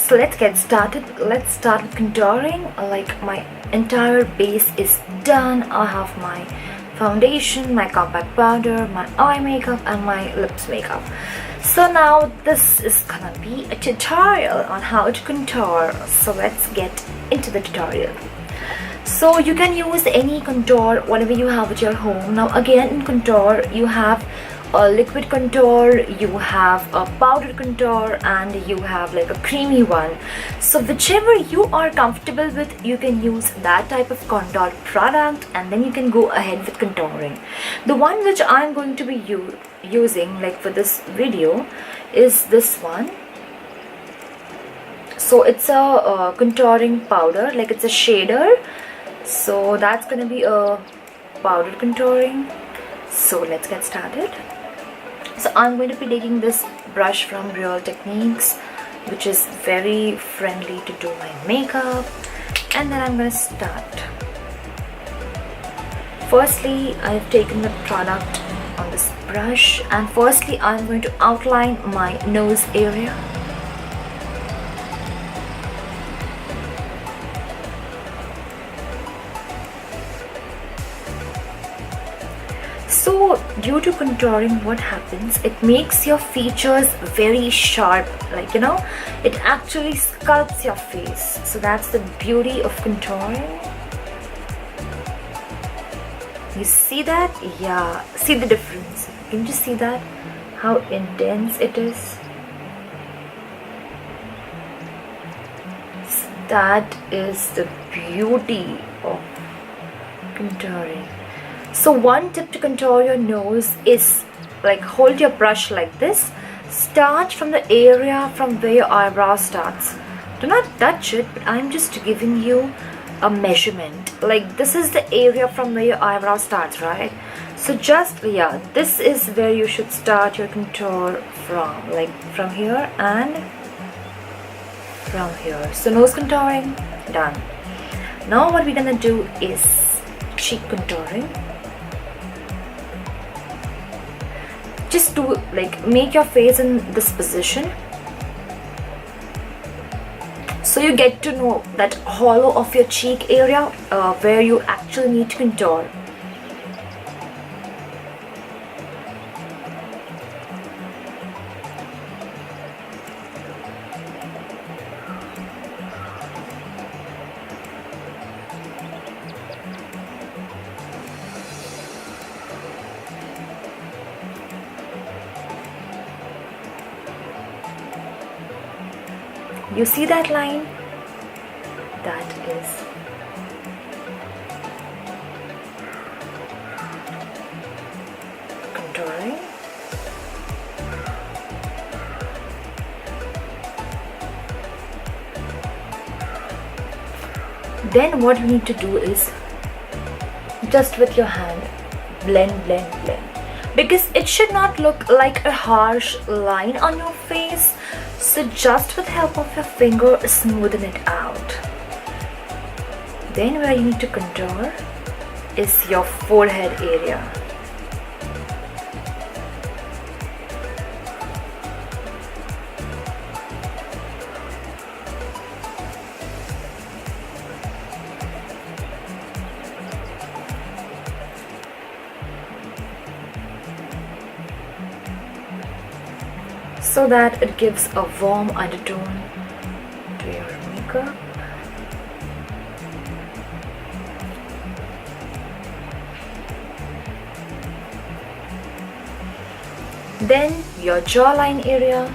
So let's get started. Let's start with contouring. Like, my entire base is done. I have my foundation, my compact powder, my eye makeup and my lips makeup. So now this is gonna be a tutorial on how to contour. So let's get into the tutorial. So you can use any contour whatever you have at your home. Now again, in contour you have a liquid contour, you have a powdered contour, and you have like a creamy one. So whichever you are comfortable with, you can use that type of contour product, and then you can go ahead with contouring. The one which I'm going to be using like for this video is this one. So it's a contouring powder, like it's a shader. So that's gonna be a powdered contouring. So let's get started. So I'm going to be taking this brush from Real Techniques, which is very friendly to do my makeup, and then I'm going to start. Firstly, I've taken the product on this brush, and firstly I'm going to outline my nose area. So due to contouring, what happens, it makes your features very sharp, like, you know, it actually sculpts your face. So that's the beauty of contouring. You see that? Yeah, see the difference? Can you just see that? How intense it is? That is the beauty of contouring. So one tip to contour your nose is, like, hold your brush like this. Start from the area from where your eyebrow starts. Do not touch it, but I'm just giving you a measurement. Like, this is the area from where your eyebrow starts, right? So just, yeah, this is where you should start your contour from. Like, from here and from here. So nose contouring, done. Now what we're gonna do is cheek contouring. Just do, like, make your face in this position, so you get to know that hollow of your cheek area where you actually need to contour. You see that line? That is contouring. Then what you need to do is just with your hand blend, because it should not look like a harsh line on your face. So just with help of your finger, smoothen it out. Then where you need to contour is your forehead area. So that it gives a warm undertone to your makeup. Then your jawline area.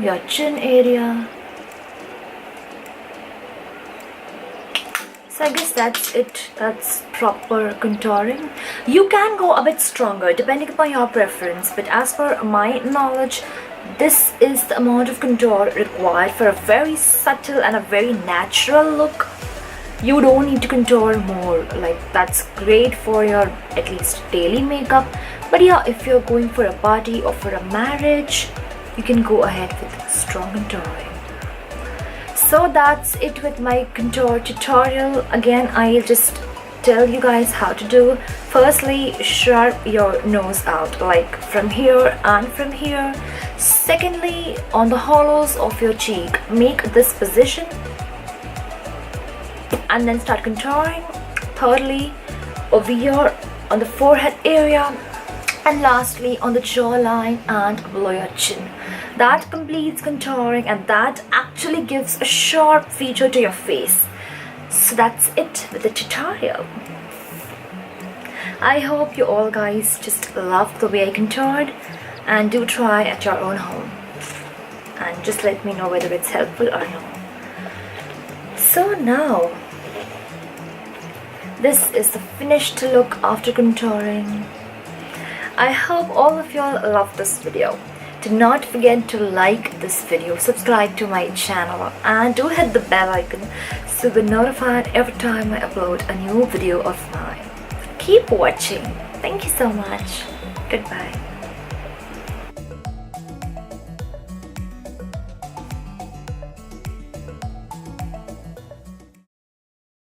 Your chin area. So I guess that's it. That's proper contouring. You can go a bit stronger depending upon your preference, but as per my knowledge, this is the amount of contour required for a very subtle and a very natural look. You don't need to contour more, like that's great for your at least daily makeup. But yeah, if you're going for a party or for a marriage, you can go ahead with strong contouring. So that's it with my contour tutorial. Again, I'll just tell you guys how to do. Firstly, sharp your nose out, like from here and from here. Secondly, on the hollows of your cheek, make this position and then start contouring. Thirdly, over here on the forehead area, and lastly on the jawline and below your chin. That completes contouring, and that actually gives a sharp feature to your face. So that's it with the tutorial. I hope you all guys just loved the way I contoured, and do try at your own home and just let me know whether it's helpful or no. So now, this is the finished look after contouring. I hope all of y'all loved this video. Do not forget to like this video, subscribe to my channel, and do hit the bell icon so you'll be notified every time I upload a new video of mine. Keep watching. Thank you so much. Goodbye.